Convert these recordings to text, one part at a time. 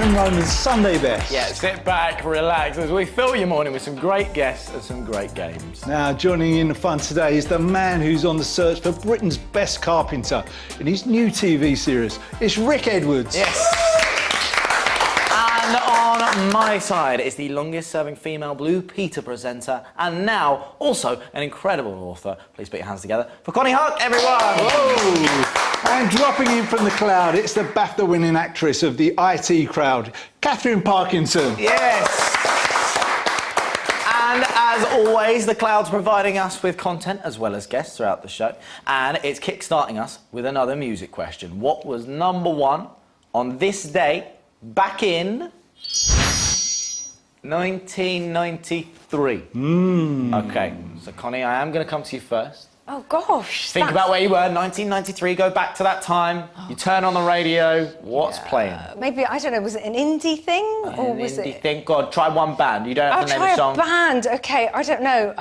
Gavin Roman's Sunday Best. Yeah, sit back, relax, as we fill your morning with some great guests and some great games. Now, joining in the fun today is the man who's on the search for Britain's best carpenter in his new TV series. It's Rick Edwards. Yes. And on my side is the longest-serving female Blue Peter presenter and now also an incredible author. Please put your hands together for Konnie, everyone. Whoa. And dropping in from the cloud, it's the BAFTA-winning actress of the IT crowd, Katherine Parkinson. Yes. And as always, the cloud's providing us with content as well as guests throughout the show. And it's kick-starting us with another music question. What was #1 on this day back in 1993? OK, so Konnie, I am going to come to you first. Oh, gosh. Think about where you were, 1993, go back to that time, you turn on the radio, what's playing? Maybe, I don't know, was it an indie thing? Or was indie it... thing? God, try one band, you don't have to name a song. I'll try a band, OK, I don't know.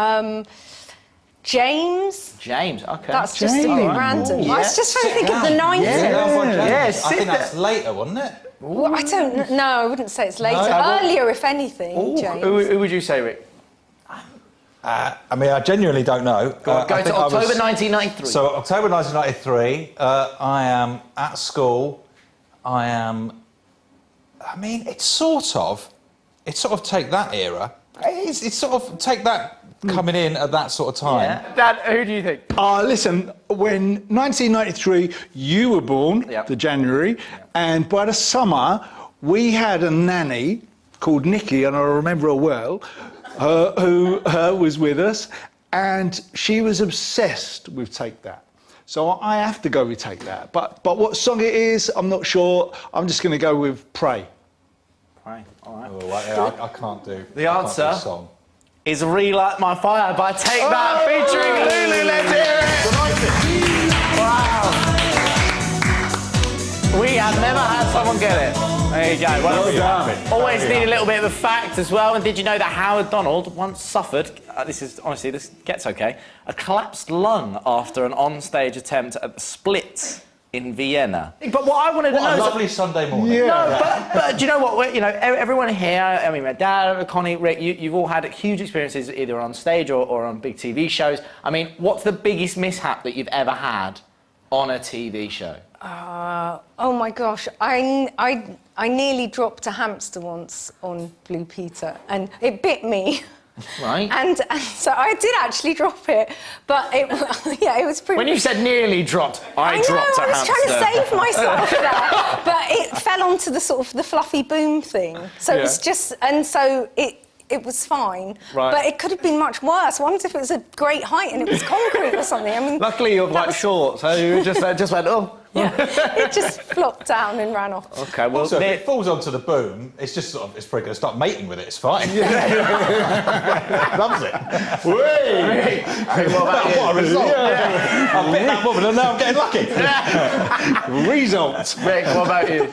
James? James, OK. That's just a bit random. Ooh, I was just trying to think of the 90s. Yes, I think that's later, wasn't it? Well, I don't know, I wouldn't say it's later. Earlier, if anything, James. Who would you say, Rick? I mean, I genuinely don't know. Go to October 1993. So, October 1993, I am at school. I mean, it's sort of take that era. It's sort of take that coming in at that sort of time. Yeah. Dad, who do you think? Listen, when 1993, you were born, the January, and by the summer, we had a nanny called Nikki, and I remember her well, who was with us, and she was obsessed with Take That. So I have to go with Take That. But what song it is, I'm not sure. I'm just going to go with Pray. Pray, all right. Oh, yeah, I can't do the answer song. Is Relight My Fire by Take That, featuring Lulu. Let's hear it! Wow. We have never had someone get it. There you go. Well done. Always need a little bit of a fact as well. And did you know that Howard Donald once suffered, this gets okay, a collapsed lung after an onstage attempt at the Splits in Vienna? But what I wanted to know is a lovely Sunday morning. Yeah. No, but do you know what? You know, everyone here, I mean, my dad, Konnie, Rick, you've all had huge experiences either on stage or on big TV shows. I mean, what's the biggest mishap that you've ever had on a TV show? Oh my gosh, I nearly dropped a hamster once on Blue Peter, and it bit me. Right. And so I did actually drop it, but it was pretty... When you said nearly dropped, I dropped a hamster. I was trying to save myself there, but it fell onto the sort of the fluffy boom thing. So it was just, and so it was fine, but it could have been much worse. I wondered if it was a great height and it was concrete or something. I mean, luckily you're quite short, so you just went, oh. Yeah, it just flopped down and ran off. Okay, well, also, if it falls onto the boom, it's just sort of, it's probably going to start mating with it. It's fine. Loves it. Whee! What a result! I bit that woman and now I'm getting lucky. Results. Rick, what about you?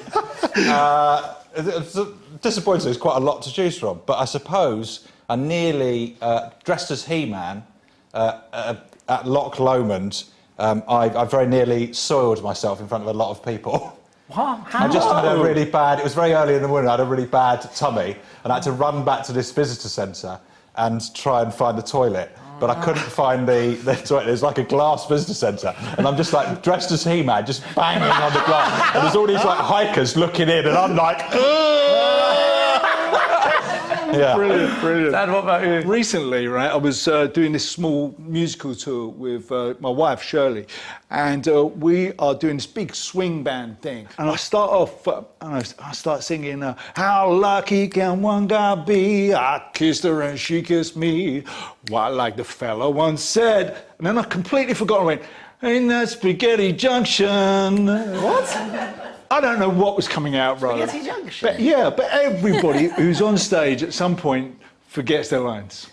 Disappointing. There's quite a lot to choose from, but I suppose I nearly dressed as He-Man at Loch Lomond. I very nearly soiled myself in front of a lot of people. What? How? I just had a really bad... It was very early in the morning. I had a really bad tummy, and I had to run back to this visitor centre and try and find the toilet. But I couldn't find the toilet. There's like a glass visitor centre, and I'm just like dressed as He-Man, just banging on the glass. And there's all these like hikers looking in, and I'm like... Yeah. Brilliant. Dad, what about you? Recently, right, I was doing this small musical tour with my wife, Shirley, and we are doing this big swing band thing. And I start off, I start singing, how lucky can one guy be? I kissed her and she kissed me. Why, like the fella once said. And then I completely forgot. I went, in that Spaghetti Junction. What? I don't know what was coming out, brother. Spaghetti Junction? But everybody who's on stage at some point forgets their lines.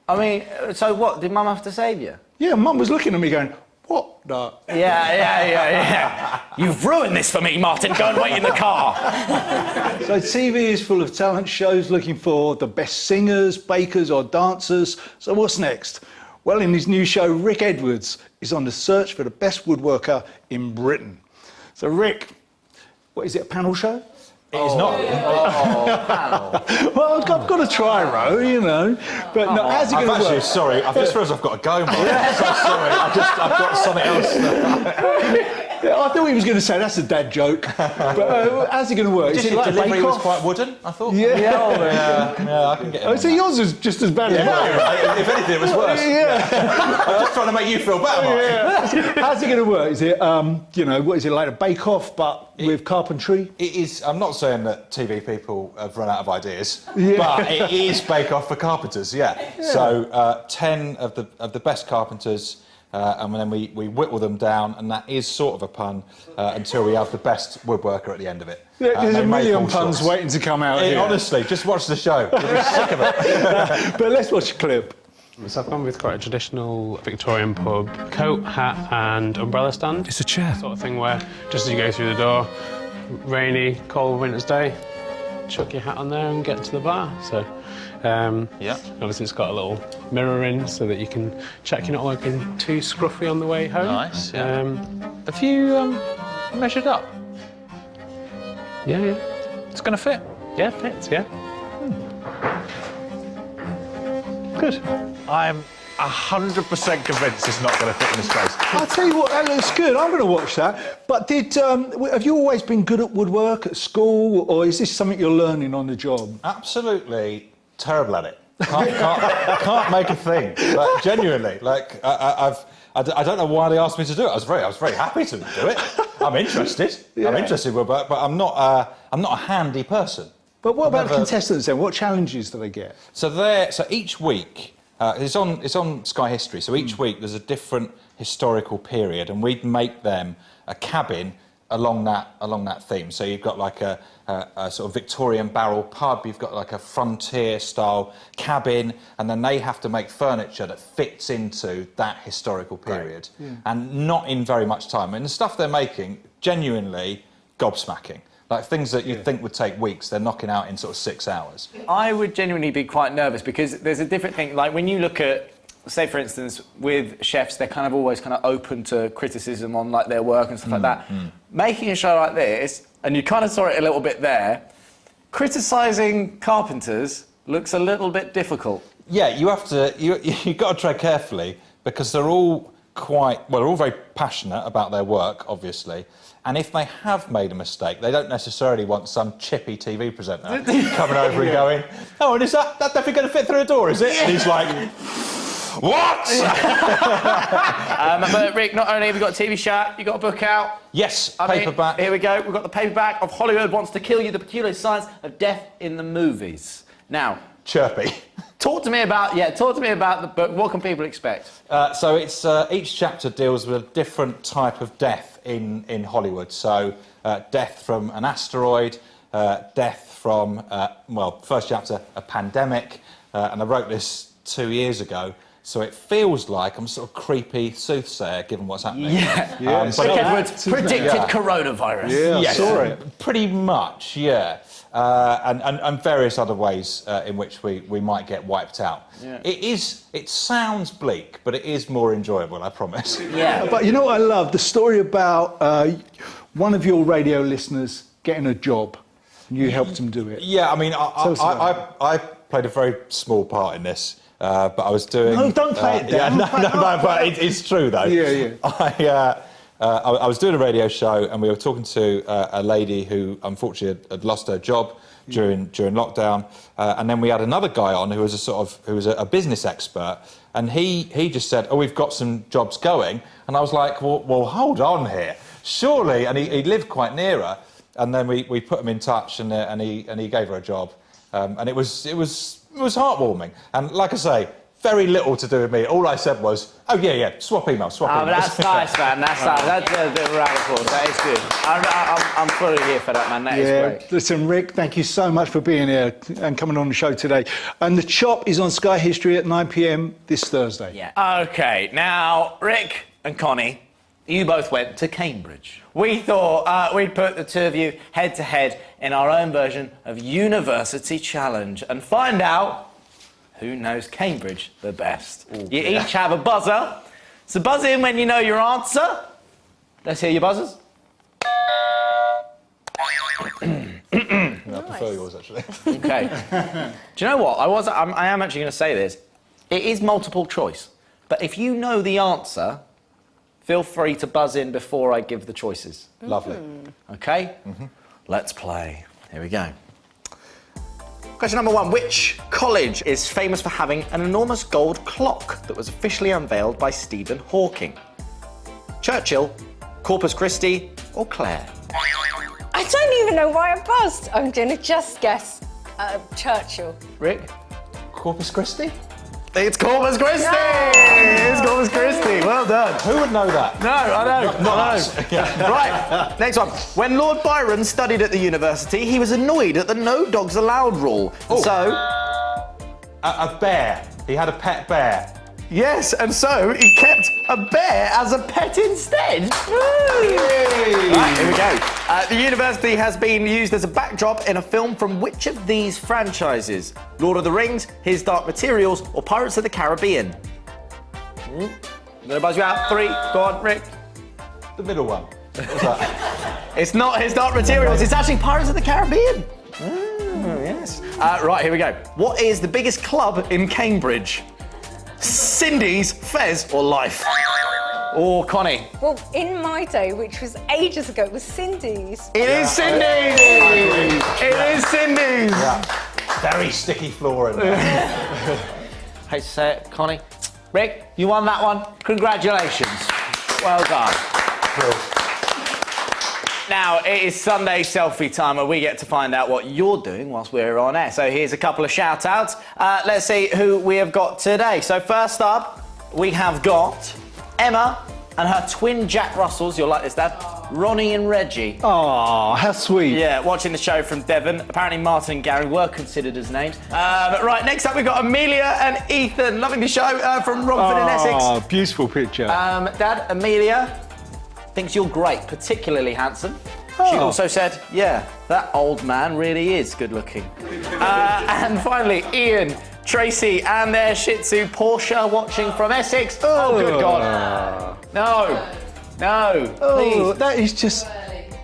I mean, so what? Did Mum have to save you? Yeah, Mum was looking at me going, what the? Yeah. You've ruined this for me, Martin. Go and wait in the car. So TV is full of talent shows looking for the best singers, bakers or dancers. So what's next? Well, in his new show, Rick Edwards is on the search for the best woodworker in Britain. So Rick, what is it, a panel show? It's not. Oh, panel. Well, I've got to try, Ro, you know. But no, how's it going to work? Sorry, I've just realised I've got to go, Mark. I'm so sorry. I've got something else. Yeah, I thought he was going to say that's a dad joke. But how's it going to work? Is it like a delivery was bake-off? quite wooden, I thought. Yeah. Yeah, I can get it. Oh, so yours is just as bad as mine. If anything, it was worse. Yeah. I'm just trying to make you feel better, Mark. Yeah. How's it going to work? Is it, you know, what is it, like a bake-off but with carpentry? It is. I'm not saying that TV people have run out of ideas, but it is Bake Off for carpenters. Yeah. So 10 of the best carpenters, and then we whittle them down, and that is sort of a pun until we have the best woodworker at the end of it. Yeah, there's They a make million all puns sorts. waiting to come out here. Honestly, just watch the show. You'll be sick of it. But let's watch a clip. So I've gone with quite a traditional Victorian pub, coat, hat and umbrella stand. It's a chair. Sort of thing where just as you go through the door, rainy, cold winter's day, chuck your hat on there and get to the bar. So, obviously it's got a little mirror in so that you can check you're not looking too scruffy on the way home. Nice, yeah. Have you Measured up. Yeah. It's going to fit. Yeah, fits, yeah. Good. I'm 100% convinced it's not going to fit in his face. I'll tell you what, that looks good. I'm going to watch that. But have you always been good at woodwork at school, or is this something you're learning on the job? Absolutely terrible at it. Can't make a thing. Like, genuinely, like I don't know why they asked me to do it. I was very happy to do it. I'm interested. I'm interested in woodwork, but I'm not a handy person. But what about the contestants then? What challenges do they get? So each week, it's on Sky History. So each week there's a different historical period, and we'd make them a cabin along that theme. So you've got like a sort of Victorian barrel pub. You've got like a frontier style cabin, and then they have to make furniture that fits into that historical period, and not in very much time. And the stuff they're making, genuinely gobsmacking. Like things that you'd think would take weeks, they're knocking out in sort of 6 hours. I would genuinely be quite nervous because there's a different thing. Like when you look at, say for instance, with chefs, they're kind of always kind of open to criticism on like their work and stuff like that. Making a show like this, and you kind of saw it a little bit there, criticising carpenters looks a little bit difficult. Yeah, you've got to tread carefully because they're all they're all very passionate about their work, obviously. And if they have made a mistake, they don't necessarily want some chippy TV presenter coming over and going, "Oh, and is that definitely going to fit through a door, is it?" And he's like, "What?" But Rick, not only have you got a TV show, you got a book out. Yes, I mean, paperback. here we go. We've got the paperback of Hollywood Wants to Kill You: The Peculiar Science of Death in the Movies. Now, Chirpy. talk to me about the book. What can people expect? So it's each chapter deals with a different type of death in Hollywood. So death from an asteroid, death from first chapter a pandemic, and I wrote this 2 years ago. So it feels like I'm sort of creepy soothsayer, given what's happening. But Edwards predicted coronavirus. Yeah, I yes, saw it. Pretty much, yeah. And various other ways in which we might get wiped out. Yeah. It sounds bleak, but it is more enjoyable, I promise. Yeah. But you know what I love? The story about one of your radio listeners getting a job. And you helped him do it. Yeah, I mean, I played a very small part in this. But I was doing... No, don't play it down. But it's true, though. Yeah. I was doing a radio show, and we were talking to a lady who, unfortunately, had lost her job during lockdown. And then we had another guy on who was a business expert, and he just said, "Oh, we've got some jobs going." And I was like, well hold on here. Surely... And he lived quite near her. And then we put him in touch, and he gave her a job. And it was heartwarming. And like I say, very little to do with me. All I said was, "Oh, yeah, swap emails, swap emails." Oh, that's nice, man. That's nice. That's a bit of a round of applause. That is good. I'm fully here for that, man. That is great. Listen, Rick, thank you so much for being here and coming on the show today. And The Chop is on Sky History at 9 p.m. this Thursday. Yeah. OK, now, Rick and Connie, you both went to Cambridge. We thought we'd put the two of you head-to-head in our own version of University Challenge and find out who knows Cambridge the best. You each have a buzzer, so buzz in when you know your answer. Let's hear your buzzers. prefer yours, actually. Okay. Do you know what? I am actually going to say this. It is multiple choice. But if you know the answer, feel free to buzz in before I give the choices. Lovely. Okay? Let's play. Here we go. Question number 1. Which college is famous for having an enormous gold clock that was officially unveiled by Stephen Hawking? Churchill, Corpus Christi, or Clare? I don't even know why I buzzed. I'm going to just guess Churchill. Rick? Corpus Christi? It's Corpus Christi! It's Corpus Christi. Well done. Who would know that? No, I know. Not us. Right, next one. When Lord Byron studied at the university, he was annoyed at the no dogs allowed rule. So... A bear. He had a pet bear. Yes, and so he kept a bear as a pet instead. Right, here we go. The university has been used as a backdrop in a film from which of these franchises? Lord of the Rings, His Dark Materials, or Pirates of the Caribbean? I'm gonna buzz you out. 3, go on, Rick. The middle one. What's that? It's not His Dark Materials, it's actually Pirates of the Caribbean. Oh, yes. Right, here we go. What is the biggest club in Cambridge? Cindy's, Fez, or Life? Or Connie? Well, in my day, which was ages ago, it was Cindy's. It is Cindy's! It is Cindy's! Yeah. Very sticky floor in there. Hate to say it, Connie. Rick, you won that one. Congratulations. Well done. Cool. Now, it is Sunday selfie time where we get to find out what you're doing whilst we're on air. So here's a couple of shout-outs. Let's see who we have got today. So first up, we have got Emma and her twin Jack Russells. You'll like this, Dad. Ronnie and Reggie. Oh, how sweet. Yeah, watching the show from Devon. Apparently Martin and Gary were considered as names. Right, next up we've got Amelia and Ethan. Loving the show from Romford in Essex. Oh, beautiful picture. Dad, Amelia thinks you're great, particularly handsome. She also said, yeah, that old man really is good looking. And finally, Ian, Tracy and their Shih Tzu Portia watching from Essex. Oh, good God. No, please. That is just...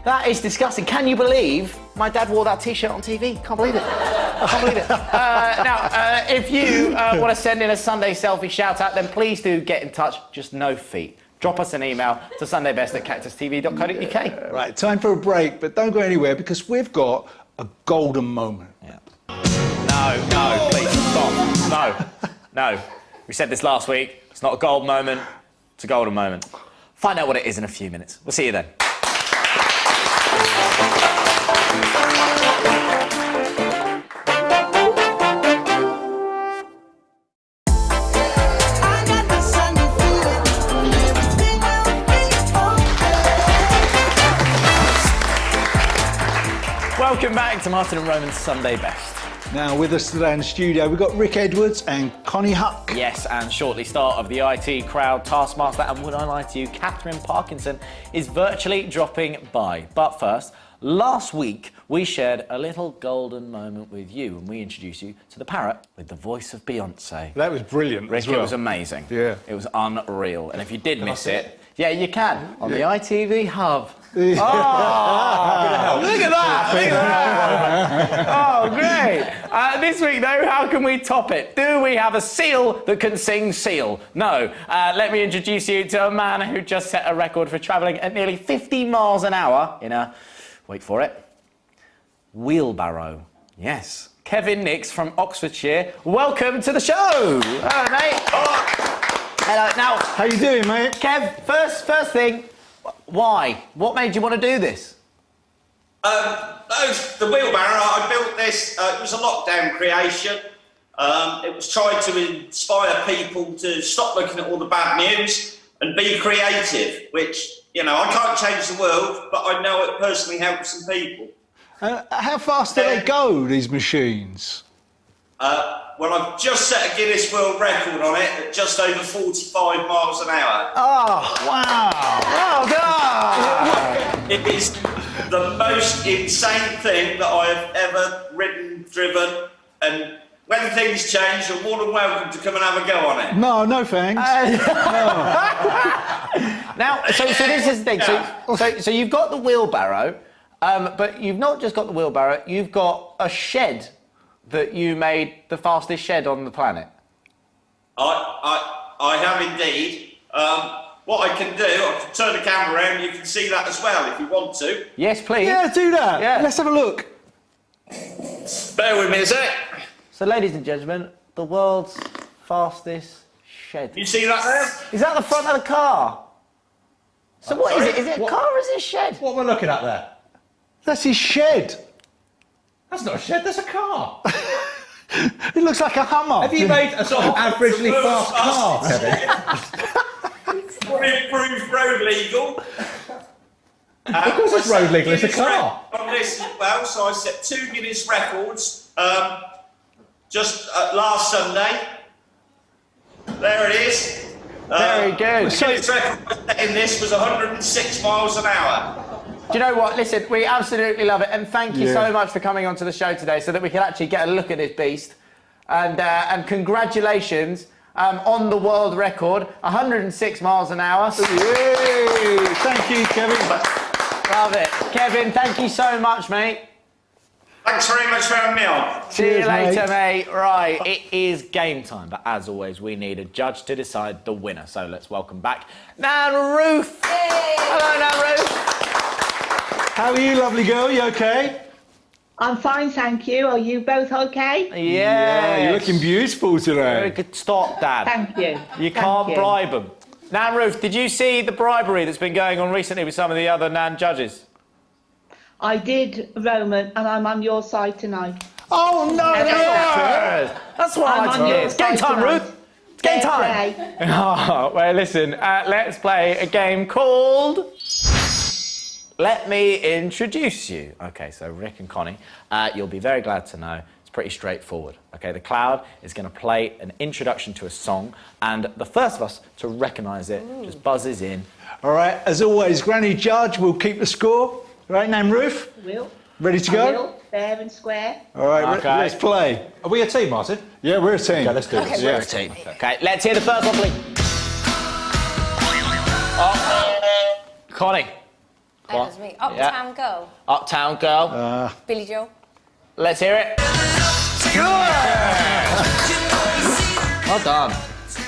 That is disgusting. Can you believe my dad wore that T-shirt on TV? Can't believe it. I can't believe it. Now, if you want to send in a Sunday selfie shout-out, then please do get in touch. Just no feet. Drop us an email to sundaybest@cactustv.co.uk. Right, time for a break, but don't go anywhere because we've got a golden moment. Yeah. No, please, stop. No. We said this last week. It's not a gold moment, it's a golden moment. Find out what it is in a few minutes. We'll see you then. Welcome back to Martin and Roman's Sunday Best. Now, with us today in the studio, we've got Rick Edwards and Konnie Huck. Yes, and shortly start of the IT crowd, Taskmaster, and would I lie to you, Katherine Parkinson is virtually dropping by. But first, last week we shared a little golden moment with you and we introduced you to the parrot with the voice of Beyonce. That was brilliant. Rick, as well. it was amazing. Yeah. It was unreal. And if you did miss it, yeah, you can on the ITV Hub. Oh, look at that! Look at that! Oh, great! This week, though, how can we top it? Do we have a seal that can sing seal? No. Let me introduce you to a man who just set a record for travelling at nearly 50 miles an hour in a, wait for it, wheelbarrow. Yes. Kevin Nix from Oxfordshire. Welcome to the show! Hello, mate. Oh. Hello. Now, How you doing, mate? Kev, first thing, why? What made you want to do this? The wheelbarrow, I built this, it was a lockdown creation. It was trying to inspire people to stop looking at all the bad news and be creative, which, you know, I can't change the world, but I know it personally helps some people. How fast do they go, these machines? Well, I've just set a Guinness World Record on it at just over 45 miles an hour. Oh, wow. Well done! It is the most insane thing that I have ever ridden, driven, and when things change, you're more than welcome to come and have a go on it. No thanks. Now, so this is the thing. So you've got the wheelbarrow. But you've not just got the wheelbarrow, you've got a shed that you made the fastest shed on the planet. I have indeed. What I can do, I can turn the camera around, you can see that as well if you want to. Yes, please. Yeah, do that. Yeah. Let's have a look. Bear with me a sec. So, ladies and gentlemen, the world's fastest shed. You see that there? Is that the front of the car? So what is it? Is it a What? car or is it a shed? What am I looking at there? That's his shed. That's not a shed, that's a car. It looks like a Hummer. Have you made a sort of averagely fast car, Kevin? Improved road legal. Of course it's road legal, it's a car. On this as well, so I set 2 Guinness records just last Sunday. There it is. Very good. The Guinness record in this was 106 miles an hour. Do you know what? Listen, we absolutely love it, and thank you so much for coming onto the show today, so that we can actually get a look at this beast. And congratulations on the world record, 106 miles an hour. Yay! Thank you, Kevin. Love it, Kevin. Thank you so much, mate. Thanks very much for having me on. See you later, mate. Right, it is game time, but as always, we need a judge to decide the winner. So let's welcome back Nan Ruth. Hello, Nan Ruth. How are you, lovely girl? You okay? I'm fine, thank you. Are you both okay? Yeah, You're looking beautiful Very today. good. Stop, Dad. Thank you. You Thank can't you. bribe them. Nan Ruth, did you see the bribery that's been going on recently with some of the other Nan judges? I did, Roman, and I'm on your side tonight. Oh, no, That's what I'm I on like to your hear. It's game side time, tonight. Ruth. It's game Fair time. play. Oh, well, listen, let's play a game called Let Me Introduce You. Okay, so Rick and Connie, you'll be very glad to know it's pretty straightforward. Okay, the Cloud is going to play an introduction to a song, and the first of us to recognise it just buzzes in. All right, as always, Granny Judge will keep the score. Right, Nan Ruth? Will. Ready to I go? will. Fair and square. All right, Okay. let's play. Are we a team, Martin? Yeah, we're a team. Okay, let's do this. We're a team. Okay, let's hear the first one, please. Oh, Connie. That was me. Uptown Girl. Uptown Girl. Billy Joel. Let's hear it. Well done.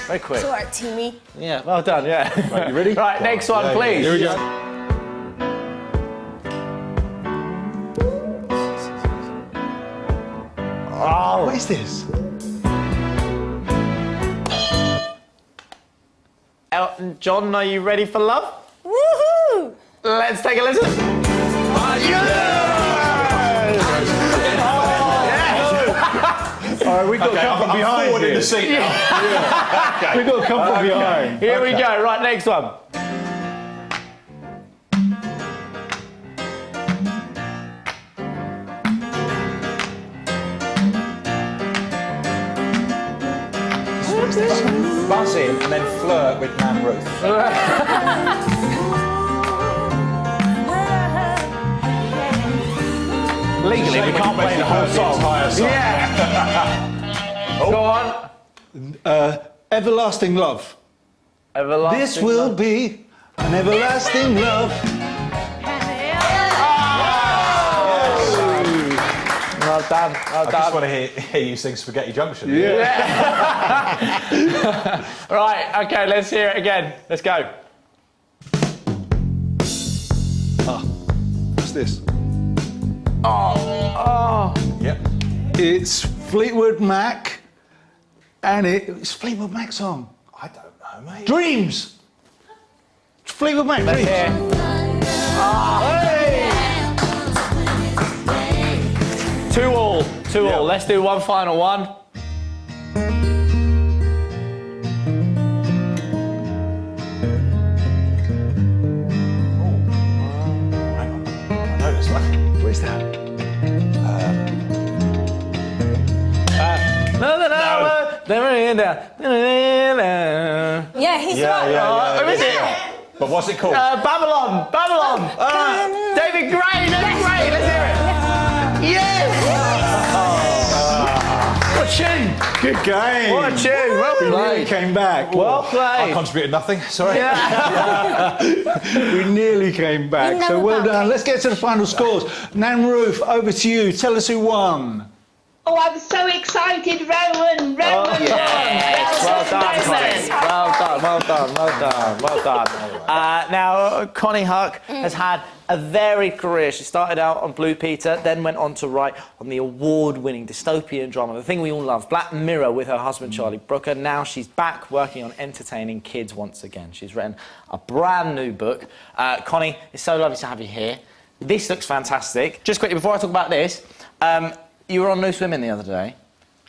Very quick. It's all right, Timmy. Yeah, well done, yeah. Right, you ready? Right, next one, please. Here we go. Oh. What is this? Elton John, are you ready for love? Woohoo! Let's take a listen. All right, we've got to come from behind forward in here. the seat now. We've got to come from behind. Here we go. Right, next one. Buzz in and then flirt with Nan Ruth. Legally, we can't play the whole song. Yeah. Go on. Everlasting love. Everlasting This will love. be an everlasting love. Well done. Well I just done. want to hear you sing Spaghetti Junction. Right, okay, let's hear it again. Let's go. What's this? Yep. It's Fleetwood Mac, and it's Fleetwood Mac song. I don't know, mate. Dreams. It's Fleetwood Mac. Let's Dreams. hear. Two all. Let's do one final one. Hang on. I know this one. Where's that? Yeah, he's Yeah, right. yeah, Who is it? But what's it called? Babylon. David Gray. Let's hear it. Yes. a tune! Good game. What a tune! Well We played. nearly came back. Well I played. contributed nothing, sorry. We nearly came back. You know So well about done. cake. Let's get to the final scores. Nan Ruth, over to you. Tell us who won. Oh, I'm so excited, Rowan. Rowan Yes. Well done, Connie. Well done. Now, Connie Huck has had a varied career. She started out on Blue Peter, then went on to write on the award-winning dystopian drama, the thing we all love, Black Mirror, with her husband Charlie Brooker. Now she's back working on entertaining kids once again. She's written a brand new book. Connie, it's so lovely to have you here. This looks fantastic. Just quickly, before I talk about this, you were on Loose Women the other day,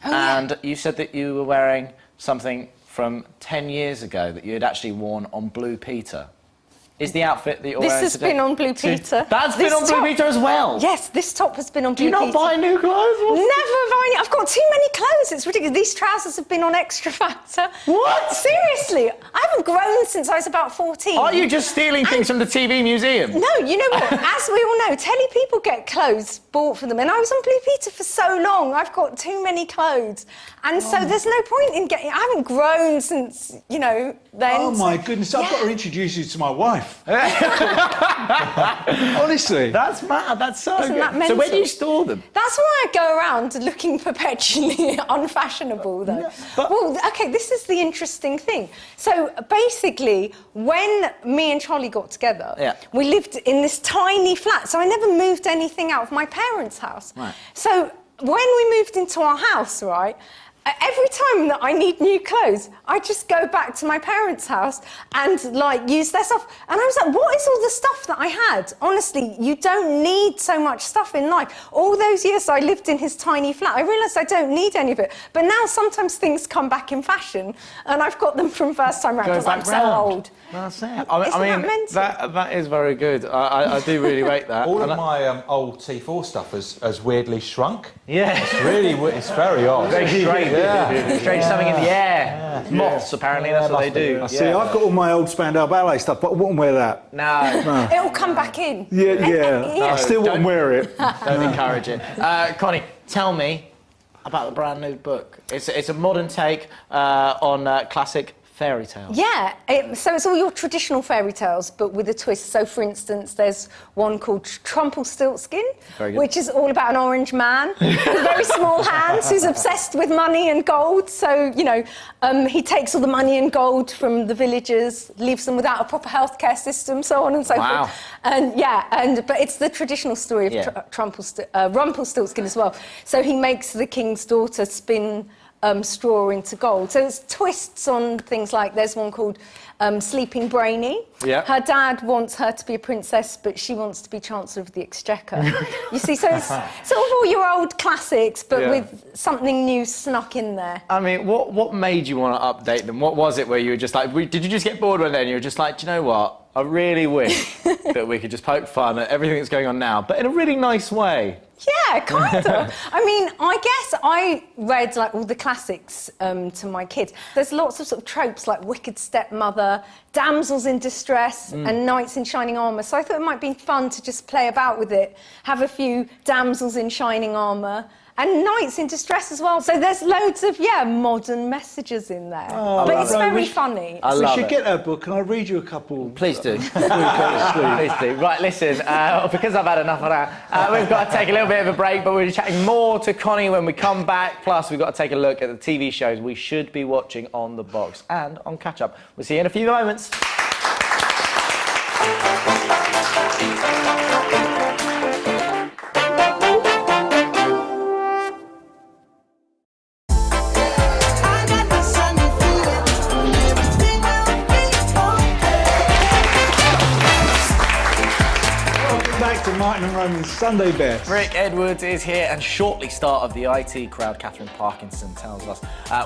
and you said that you were wearing something from 10 years ago that you had actually worn on Blue Peter. Is the outfit that you're wearing This has today? been on Blue Peter. That's been on Blue Peter as well? Yes, this top has been on Do Blue you Peter. not buy new clothes? Never buy. I've got too many clothes. It's ridiculous. These trousers have been on Extra Factor. What? Seriously, I haven't grown since I was about 14. Are you just stealing things from the TV museum? No, you know what? As we all know, telly people get clothes bought for them, and I was on Blue Peter for so long. I've got too many clothes, and so there's no point in getting. I haven't grown since then. Oh my goodness, I've got to introduce you to my wife. Honestly. That's mad. That's so Isn't good. that So mental? where do you store them? That's why I go around looking perpetually unfashionable, though. Well, OK, this is the interesting thing. So, basically, when me and Charlie got together, we lived in this tiny flat, so I never moved anything out of my parents' house. Right. So, when we moved into our house, right, every time that I need new clothes, I just go back to my parents' house and, use their stuff. And I was like, what is all the stuff that I had? Honestly, you don't need so much stuff in life. All those years I lived in his tiny flat, I realised I don't need any of it. But now sometimes things come back in fashion, and I've got them from first time round because I'm so old. That's it. Isn't that mental? that is very good. I do really rate that. All of my old T4 stuff has weirdly shrunk. Yeah. It's very odd. Very strange. Yeah. Strange something in the air. Moths, apparently, that's what they do. See, I've got all my old Spandau Ballet stuff, but I wouldn't wear that. No. It'll come back in. Yeah. I still wouldn't wear it. Don't encourage it. Connie, tell me about the brand new book. It's a modern take on classic fairy tales. Yeah, so it's all your traditional fairy tales, but with a twist. So, for instance, there's one called Trumpelstiltskin, which is all about an orange man with very small hands who's obsessed with money and gold. So, he takes all the money and gold from the villagers, leaves them without a proper healthcare system, so on and so forth. And but it's the traditional story of Rumpelstiltskin as well. So he makes the king's daughter spin straw into gold. So it's twists on things like, there's one called Sleeping Brainy. Yeah. Her dad wants her to be a princess, but she wants to be Chancellor of the Exchequer. You see, so it's sort of all your old classics, but with something new snuck in there. I mean, what made you want to update them? What was it where you were just like, did you just get bored one day and you were just like, do you know what? I really wish that we could just poke fun at everything that's going on now, but in a really nice way. Yeah, kind of. I mean, I guess I read all the classics to my kids. There's lots of sort of tropes like wicked stepmother, damsels in distress, and knights in shining armour. So I thought it might be fun to just play about with it, have a few damsels in shining armour, and knights in distress as well. So there's loads of, modern messages in there. But it's very funny. We should get that book. Can I read you a couple? Please do. Please do. Right, listen, because I've had enough of that, we've got to take a little bit of a break, but we'll be chatting more to Connie when we come back. Plus, we've got to take a look at the TV shows we should be watching on the box and on Catch Up. We'll see you in a few moments. Martin and Roman's Sunday Best. Rick Edwards is here, and shortly star of the IT crowd, Katherine Parkinson, tells us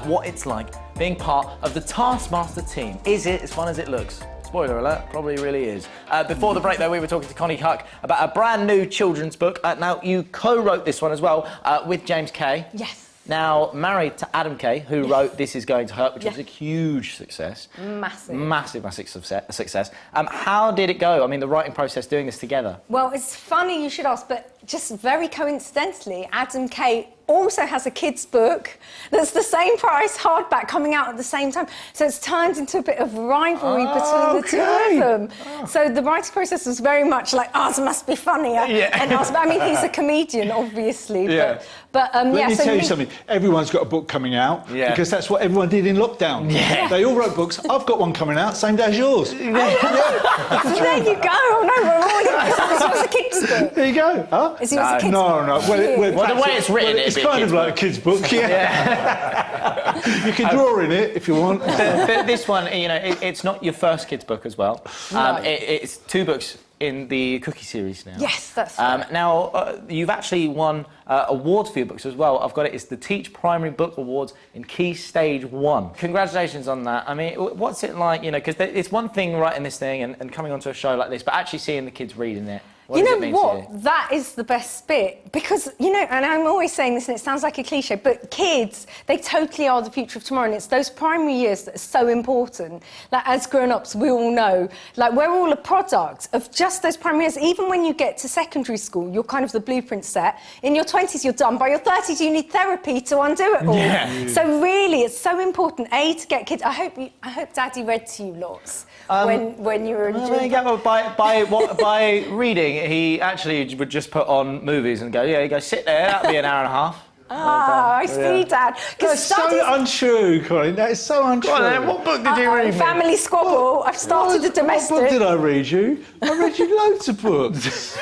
what it's like being part of the Taskmaster team. Is it as fun as it looks? Spoiler alert, probably really is. Before the break, though, we were talking to Connie Huck about a brand new children's book. Now, you co-wrote this one as well with James Kay. Yes. Now, married to Adam Kay, who wrote This Is Going to Hurt, which was a huge success. Massive success. How did it go? I mean, the writing process, doing this together. Well, it's funny you should ask, but just very coincidentally, Adam Kay also has a kids' book that's the same price, hardback, coming out at the same time. So it's turned into a bit of rivalry between the two of them. So the writing process was very much like, ours must be funnier. And ours, I mean, he's a comedian, obviously. Yeah. But Let me tell you something. Everyone's got a book coming out because that's what everyone did in lockdown. Yeah. They all wrote books. I've got one coming out, same day as yours. So there you go. Oh no, we're all this was a kids' book. There you go. Huh? Is he was a kids' No. book? Well, the way it's written, it's kind of like a kid's book. Yeah. You can draw in it if you want. This one, you know, it's not your first kid's book as well. It's 2 books in the Cookie series now. Yes, that's right. Now, you've actually won awards for your books as well. I've got it. It's the Teach Primary Book Awards in Key Stage 1. Congratulations on that. I mean, what's it like, you know, because it's one thing writing this thing and coming onto a show like this, but actually seeing the kids reading it. What does it mean to you? That is the best bit, because, you know, and I'm always saying this and it sounds like a cliche, but kids, they totally are the future of tomorrow, and it's those primary years that are so important. Like, as grown-ups, we all know, like, we're all a product of just those primary years. Even when you get to secondary school, you're kind of the blueprint set. In your 20s, you're done. By your 30s, you need therapy to undo it all. Yeah. So really, it's so important, A, to get kids. I hope Daddy read to you lots when you were in Well, by reading, he actually would just put on movies and go, sit there, that'll be an hour and a half. I see, Dad. That's so untrue, Connie. That is so untrue. Go on, then. What book did you read? Family Squabble. I've started a domestic. What book did I read you? I read you loads of books.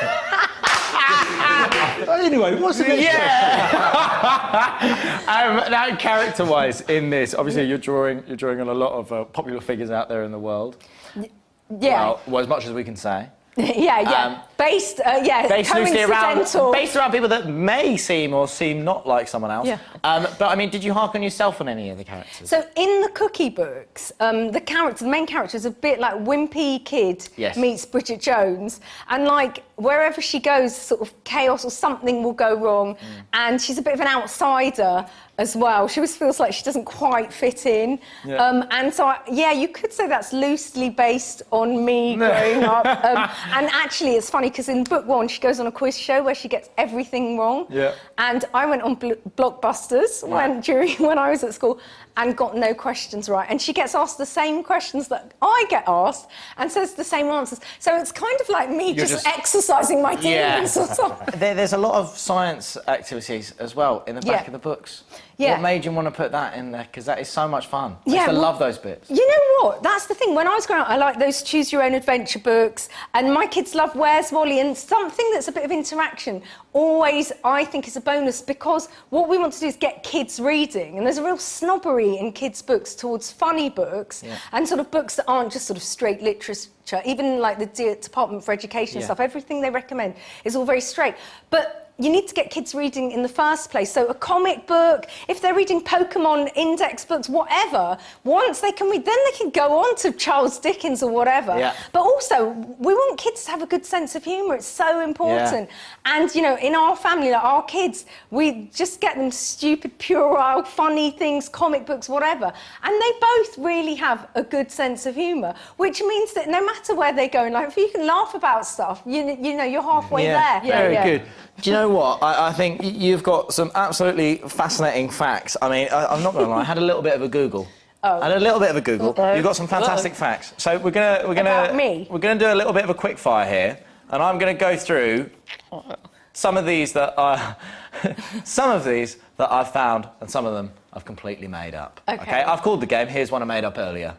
Anyway, what's the next question? Now, character-wise, in this, obviously you're drawing on a lot of popular figures out there in the world. Yeah. Well, as much as we can say. Based loosely coincidental. based around people that may seem not like someone else. Yeah. But I mean, did you hark on yourself on any of the characters? So in the Cookie books, the main character is a bit like wimpy kid meets Bridget Jones, and like wherever she goes, sort of chaos or something will go wrong, and she's a bit of an outsider as well. She always feels like she doesn't quite fit in. Yeah. And so, you could say that's loosely based on me growing up. And actually, it's funny because in book 1, she goes on a quiz show where she gets everything wrong. Yeah. And I went on Blockbusters when I was at school and got no questions right. And she gets asked the same questions that I get asked and says the same answers. So it's kind of like me just exercising my demons or something. There's a lot of science activities as well in the back of the books. Yeah. What made you want to put that in there? Because that is so much fun. I used to love those bits. You know what? That's the thing. When I was growing up, I liked those choose your own adventure books, and my kids love Where's Wally, and something that's a bit of interaction always, I think, is a bonus, because what we want to do is get kids reading, and there's a real snobbery in kids' books towards funny books and sort of books that aren't just sort of straight literature. Even like the Department for Education and stuff, everything they recommend is all very straight. But you need to get kids reading in the first place. So a comic book, if they're reading Pokemon index books, whatever, once they can read, then they can go on to Charles Dickens or whatever. Yeah. But also, we want kids to have a good sense of humour. It's so important. Yeah. And, you know, in our family, like our kids, we just get them stupid, puerile, funny things, comic books, whatever. And they both really have a good sense of humour, which means that no matter where they go in life, if you can laugh about stuff, you know, you're halfway there. Very good. Do you know what? I think you've got some absolutely fascinating facts. I mean, I'm not going to lie. I had a little bit of a Google. I had a little bit of a Google. You've got some fantastic facts. So we're gonna do a little bit of a quick fire here, and I'm gonna go through some of these that I've found, and some of them I've completely made up. Okay. I've called the game. Here's one I made up earlier.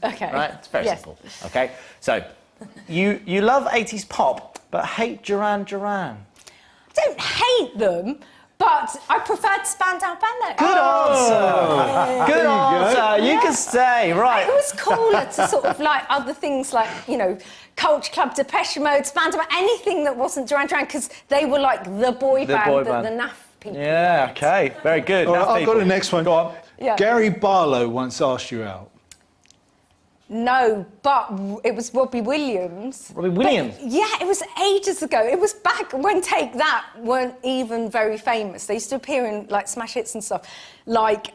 Okay. Right. It's very simple. Okay. So you love 80s pop, but hate Duran Duran. I don't hate them, but I preferred Spandau Ballet. Good answer. Good answer. You can stay, right. It was cooler to sort of like other things like, you know, Culture Club, Depeche Mode, Spandau, anything that wasn't Duran Duran, because they were like the boy band that the naff people. Yeah, okay. Very good. Right, I've got the next one. Go on. Yeah. Gary Barlow once asked you out. No, but it was Robbie Williams. Robbie Williams? But, yeah, it was ages ago. It was back when Take That weren't even very famous. They used to appear in, like, smash hits and stuff. like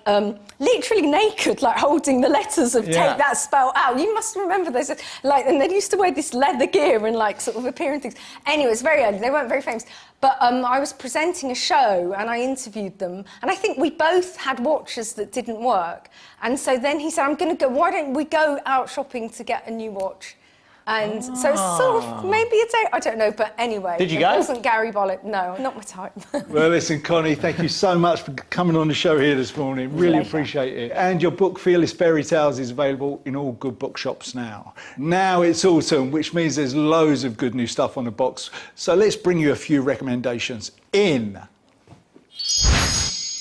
literally naked, like holding the letters of Yeah. take that spell out. You must remember those, like, and they used to wear this leather gear and like sort of appear in things. Anyway, it was very early. They weren't very famous. But I was presenting a show and I interviewed them, and I think we both had watches that didn't work. And so then he said, I'm going to go, why don't we go out shopping to get a new watch? And so it's sort of maybe a date, I don't know, but anyway. Did you it go? wasn't Gary Bollock, no, not my type. Well, listen, Connie, thank you so much for coming on the show here this morning. Really Pleasure. appreciate it. And your book, Fearless Fairy Tales, is available in all good bookshops now. Now it's autumn, which means there's loads of good new stuff on the box. So let's bring you a few recommendations in.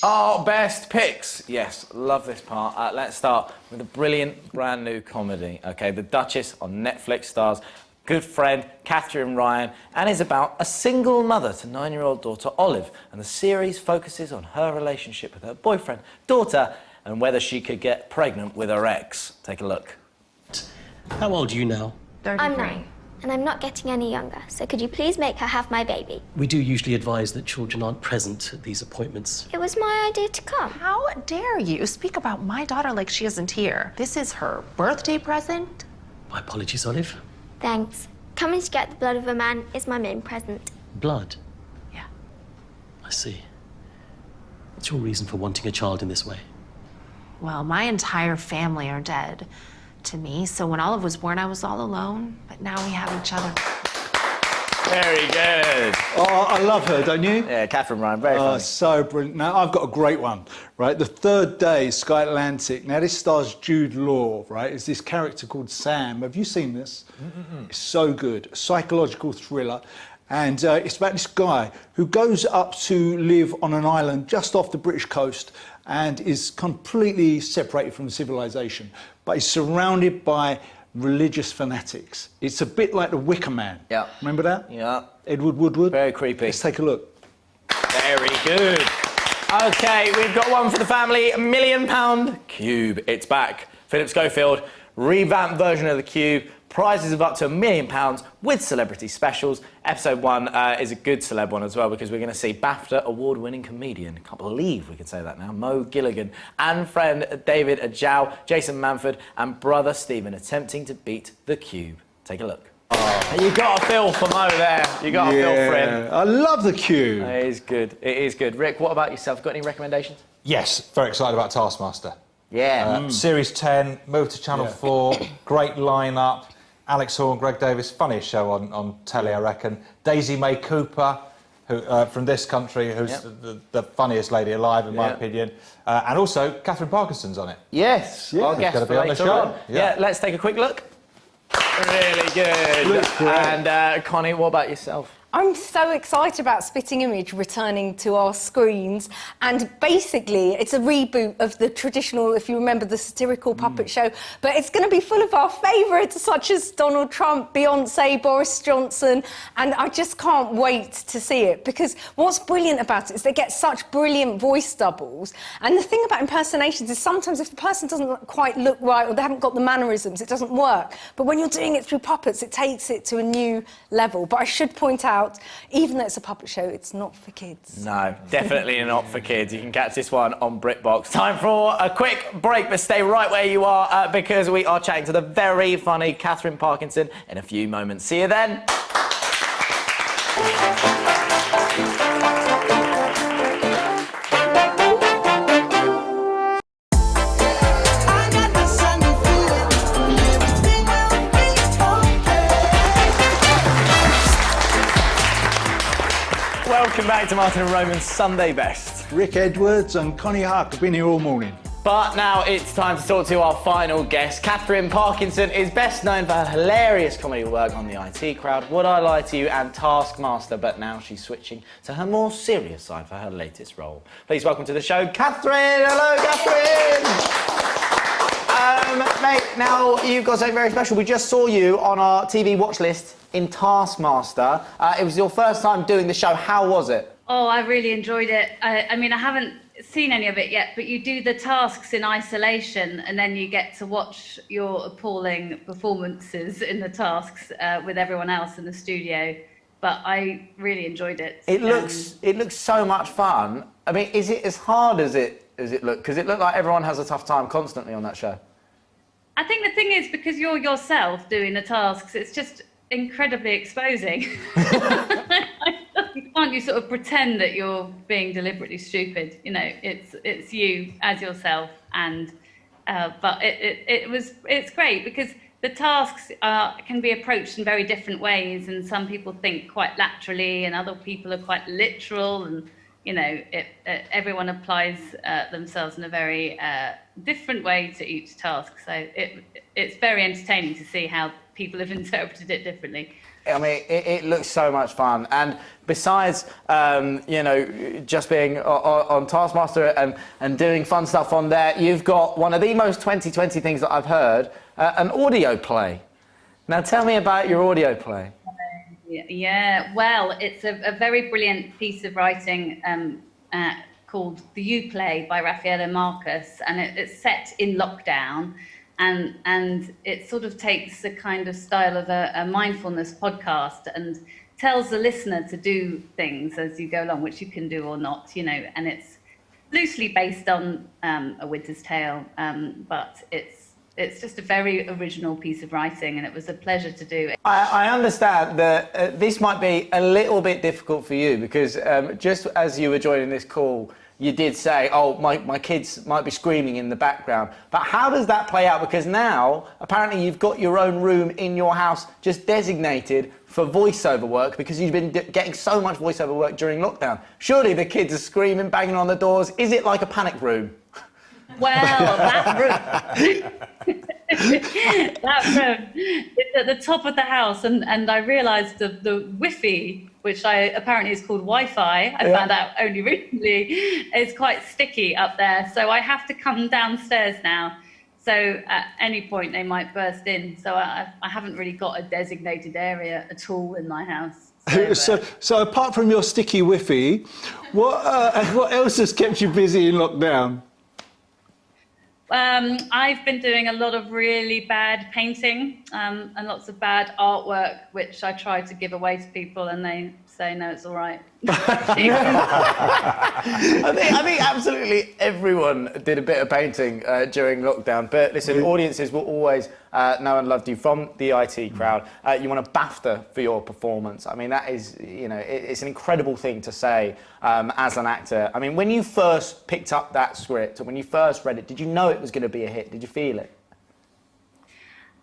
Our best picks. Yes, love this part. Let's start with a brilliant brand new comedy. Okay, The Duchess on Netflix stars good friend Katherine Ryan and is about a single mother to 9-year-old daughter Olive. And the series focuses on her relationship with her boyfriend, daughter, and whether she could get pregnant with her ex. Take a look. How old are you now? 33. I'm 9, and I'm not getting any younger, so could you please make her have my baby? We do usually advise that children aren't present at these appointments. It was my idea to come. How dare you speak about my daughter like she isn't here? This is her birthday present. My apologies, Olive. Thanks. Coming to get the blood of a man is my main present. Blood? Yeah. I see. What's your reason for wanting a child in this way? Well, my entire family are dead to me, so when Olive was born, I was all alone, but now we have each other. Very good. Oh, I love her, don't you? Yeah, Katherine Ryan, very Oh, funny. so brilliant. Now, I've got a great one, right? The Third Day, Sky Atlantic. Now, this stars Jude Law, right? It's this character called Sam. Have you seen this? It's so good. Psychological thriller. And it's about this guy who goes up to live on an island just off the British coast and is completely separated from civilization. But he's surrounded by religious fanatics. It's a bit like The Wicker Man. Yeah. Remember that? Yeah. Edward Woodward. Very creepy. Let's take a look. Very good. OK, we've got one for the family. £1 million cube. It's back. Philip Schofield, revamped version of the cube. Prizes of up to £1 million with celebrity specials. Episode 1 is a good celeb one as well because we're going to see BAFTA award-winning comedian, I can't believe we can say that now, Mo Gilligan, and friend David Ajao, Jason Manford, and brother Stephen attempting to beat the cube. Take a look. Oh, you got a feel for Mo there. You got a feel for him. I love the cube. It is good. It is good. Rick, what about yourself? Got any recommendations? Yes, very excited about Taskmaster. Yeah. Series 10, moved to Channel 4, great lineup. Alex Horne, Greg Davis, funniest show on telly, I reckon. Daisy May Cooper, who from this country, who's the funniest lady alive, in my opinion. And also, Katherine Parkinson's on it. Yes, Yeah. our guest Gotta for be on the later show. on. Yeah. Let's take a quick look. Really good. Looks great. And Connie, what about yourself? I'm so excited about Spitting Image returning to our screens, and basically it's a reboot of the traditional, if you remember, the satirical puppet show, but it's going to be full of our favourites such as Donald Trump, Beyonce, Boris Johnson, and I just can't wait to see it because what's brilliant about it is they get such brilliant voice doubles, and the thing about impersonations is sometimes if the person doesn't quite look right or they haven't got the mannerisms, it doesn't work, but when you're doing it through puppets it takes it to a new level. But I should point out, even though it's a puppet show, it's not for kids. No, definitely not for kids. You can catch this one on BritBox. Time for a quick break, but stay right where you are because we are chatting to the very funny Katherine Parkinson in a few moments. See you then. Welcome back to Martin and Roman's Sunday Best. Rick Edwards and Connie Huck have been here all morning. But now it's time to talk to our final guest. Katherine Parkinson is best known for her hilarious comedy work on The IT Crowd, Would I Lie to You and Taskmaster, but now she's switching to her more serious side for her latest role. Please welcome to the show, Katherine! Hello, Katherine! Mate, now you've got something very special. We just saw you on our TV watch list in Taskmaster. It was your first time doing the show. How was it? Oh, I really enjoyed it. I mean, I haven't seen any of it yet, but you do the tasks in isolation and then you get to watch your appalling performances in the tasks with everyone else in the studio. But I really enjoyed it. It looks so much fun. I mean, is it as hard as it does it look? Because it looked like everyone has a tough time constantly on that show. I think the thing is, because you're yourself doing the tasks, it's just incredibly exposing. Can't you sort of pretend that you're being deliberately stupid? You know, it's you as yourself, and but it's great because the tasks can be approached in very different ways, and some people think quite laterally, and other people are quite literal, and you know, everyone applies themselves in a very different way to each task. So it's very entertaining to see how people have interpreted it differently. I mean, it looks so much fun. And besides, you know, just being on Taskmaster and doing fun stuff on there, you've got one of the most 2020 things that I've heard, an audio play. Now, tell me about your audio play. Yeah, well, it's a very brilliant piece of writing called The You Play by Raffaella Marcus, and it's set in lockdown. And it sort of takes the kind of style of a mindfulness podcast and tells the listener to do things as you go along, which you can do or not, you know, and it's loosely based on A Winter's Tale, but it's just a very original piece of writing, and it was a pleasure to do. I understand that this might be a little bit difficult for you because just as you were joining this call, you did say, oh, my kids might be screaming in the background. But how does that play out? Because now, apparently, you've got your own room in your house just designated for voiceover work because you've been getting so much voiceover work during lockdown. Surely the kids are screaming, banging on the doors. Is it like a panic room? Well, that room... that room is at the top of the house, and I realised the Wi-Fi, which apparently is called Wi-Fi, I found out only recently, is quite sticky up there. So I have to come downstairs now. So at any point they might burst in. So I haven't really got a designated area at all in my house. So apart from your sticky Wi-Fi, what else has kept you busy in lockdown? I've been doing a lot of really bad painting and lots of bad artwork, which I try to give away to people, and they say, no, it's all right. I think absolutely everyone did a bit of painting during lockdown. But listen, audiences will always know and love you from the IT crowd. You won a BAFTA for your performance. I mean, that is, you know, it's an incredible thing to say as an actor. I mean, when you first picked up that script, and when you first read it, did you know it was going to be a hit? Did you feel it?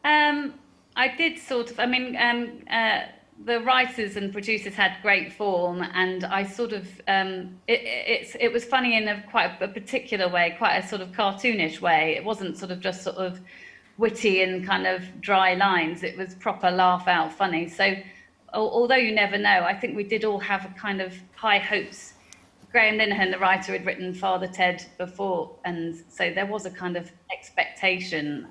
I did sort of. I mean, the writers and producers had great form, and I sort of it was funny in quite a particular way, quite a sort of cartoonish way. It wasn't sort of just sort of witty and kind of dry lines. It was proper laugh out funny. So although you never know, I think we did all have a kind of high hopes. Graham Linehan, the writer, had written Father Ted before, and so there was a kind of expectation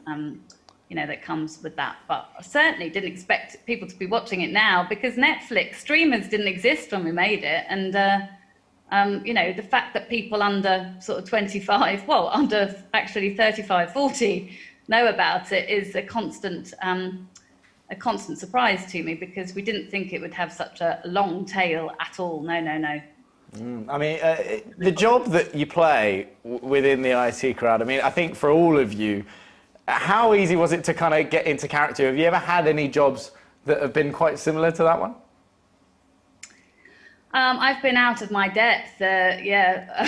you know, that comes with that. But I certainly didn't expect people to be watching it now, because Netflix streamers didn't exist when we made it. And, you know, the fact that people under sort of 25, well, under actually 35, 40 know about it is a constant surprise to me, because we didn't think it would have such a long tail at all. No. I mean, the job that you play within the IT crowd, I mean, I think for all of you, how easy was it to kind of get into character? Have you ever had any jobs that have been quite similar to that one? I've been out of my depth, yeah.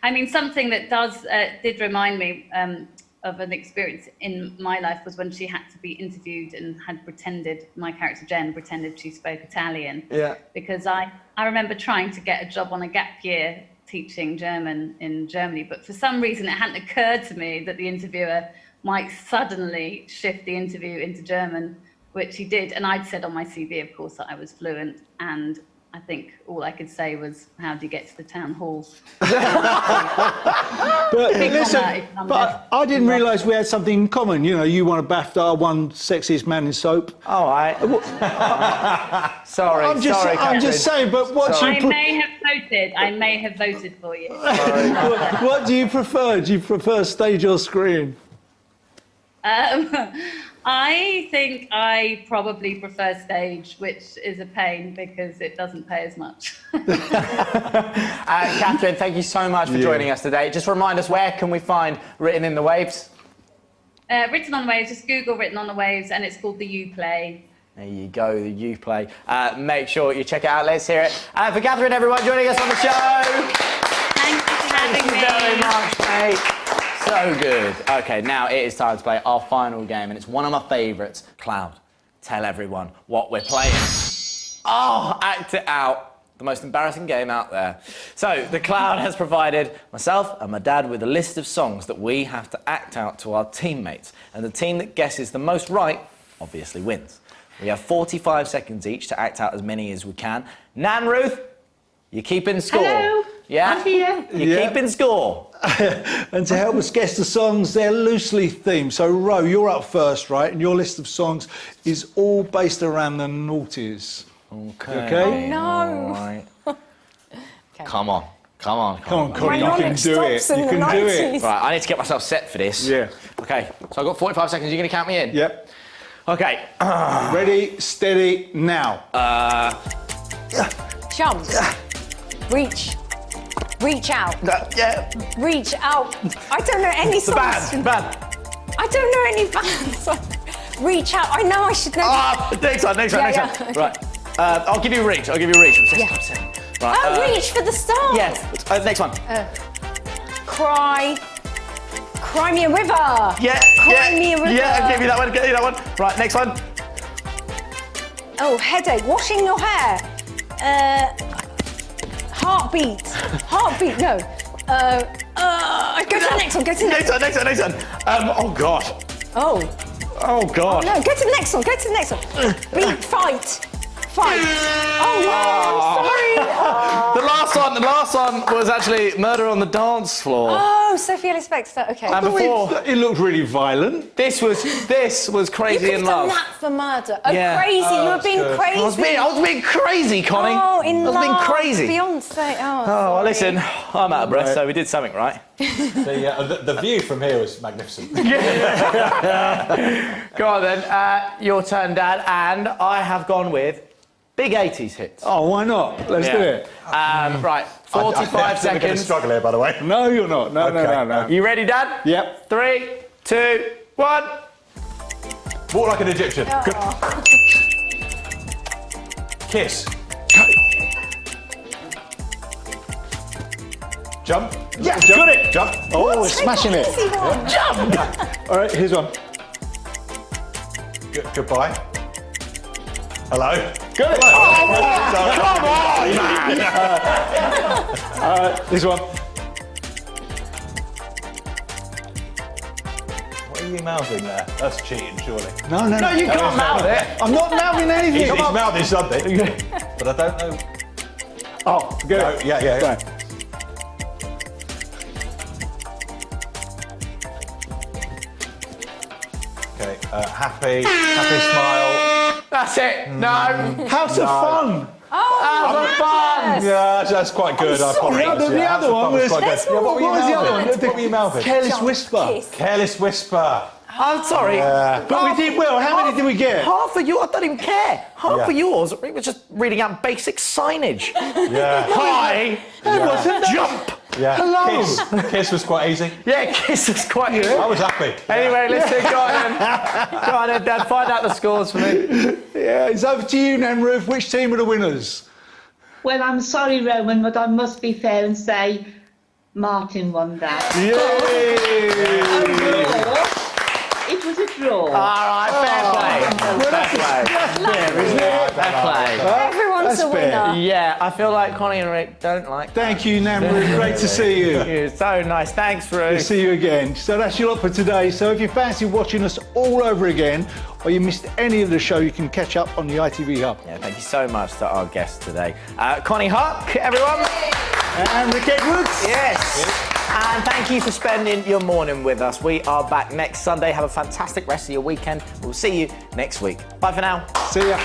I mean, something that did remind me of an experience in my life was when she had to be interviewed and had pretended, my character Jen pretended she spoke Italian. Yeah. Because I remember trying to get a job on a gap year teaching German in Germany, but for some reason it hadn't occurred to me that the interviewer might suddenly shift the interview into German, which he did. And I'd said on my CV, of course, that I was fluent, and I think all I could say was, how do you get to the town hall? But listen, but I didn't realise we had something in common. You know, you won a BAFTA, I won Sexiest Man in Soap. Oh, sorry, I'm just saying, but what I may have voted for you. What do you prefer? Do you prefer stage or screen? I I think I probably prefer stage, which is a pain because it doesn't pay as much. Katherine, thank you so much for joining us today. Just remind us, where can we find Written in the Waves? Written on the Waves, just Google Written on the Waves, and it's called the Uplay. There you go, the Uplay. Make sure you check it out. Let's hear it. For Katherine, everyone joining us on the show. Thank you for having me. Thank you very much, mate. So good. Okay, now it is time to play our final game, and it's one of my favourites. Cloud, tell everyone what we're playing. Oh, act it out. The most embarrassing game out there. So, the Cloud has provided myself and my dad with a list of songs that we have to act out to our teammates. And the team that guesses the most right, obviously wins. We have 45 seconds each to act out as many as we can. Nan Ruth, you're keeping score. Hello. Yeah? I'm here. You're keeping score. And to help us guess the songs, they're loosely themed. So, Ro, you're up first, right? And your list of songs is all based around the noughties. Okay. Oh, no. All right. Come on. Come on, Connie, you can do it. You can do it. Right, I need to get myself set for this. Yeah. Okay, so I've got 45 seconds. You're going to count me in? Yep. Okay. Ready, steady, now. Jump. Reach. Reach out. Yeah. Reach out. I don't know any songs. The band. I don't know any bands. Reach out. I know I should know. Next one. Yeah. Right. I'll give you a reach. Right. Reach for the start. Yes. Next one. Cry. Cry me a river. Yeah. Cry me a river. Yeah, I'll give you that one. Right, next one. Oh, headache. Washing your hair. Heartbeat. Heartbeat. No. Go to the next one. Go to the next one. Next one. Oh, God. Oh. Oh, God. No, go to the next one. Beat. Fight. Oh, no, I'm sorry. The last one was actually Murder on the Dance Floor. Oh, Sophie Ellis Bextor. Okay. And before, It looked really violent. this was Crazy in Love. You could have done that for murder. Oh, Yeah. crazy. You were being crazy. I was being crazy, Connie. Oh, in I was being love. crazy. Beyonce. Oh, well, listen, I'm out of breath, so we did something right. The view from here was magnificent. Go on then, your turn, Dad, and I have gone with big 80s hits. Oh, why not? Let's do it. Right, 45 We're going to seconds. struggle here, by the way. No, you're not. No. You ready, Dad? Yep. 3, 2, 1. Walk like an Egyptian. Good. Kiss. Jump. Yeah, Jump. got it. Jump. Oh, we're smashing it. Easy one. Jump. All right, here's one. Goodbye. Hello. Got it. Come on, man! Here's one. What are you mouthing there? That's cheating, surely. No, You can't mouth it. I'm not mouthing anything. He's mouthing something, but I don't know. Oh, forget No, it. yeah. Right. Okay, happy smile. That's it. No. House of Fun. Oh, fun. Yeah, that's quite good. I sorry, apologise. the Yeah, other House of one Fun was- quite good. That's Yeah, what were you what was the other mouthing? one? What were you mouthing? Careless Jump, Whisper. kiss. Careless Whisper. I'm sorry. But we did well. How many did we get? Half of you, I don't even care. Half Yeah. of yours, it was just reading out basic signage. Yeah. Hi. Jump. Yeah. Hello. Kiss was quite easy. Yeah, kiss is quite good. I was happy. Anyway, listen, go on then, Dad, find out the scores for me. Yeah, it's over to you, Nan Ruth. Which team are the winners? Well, I'm sorry, Roman, but I must be fair and say Martin won that. Yay! It was a draw. All right, fair play. Fair play. Everyone's a winner. Yeah, I feel like Connie and Rick don't like Thank you, Nan Ruth. Great to see you. you. So nice. Thanks, We'll Ruth. see you again. So that's your lot for today. So if you fancy watching us all over again, or you missed any of the show, you can catch up on the ITV Hub. Yeah, thank you so much to our guests today. Connie Huck, everyone. And Rick Edwards. Yes. And thank you for spending your morning with us. We are back next Sunday. Have a fantastic rest of your weekend. We'll see you next week. Bye for now. See ya.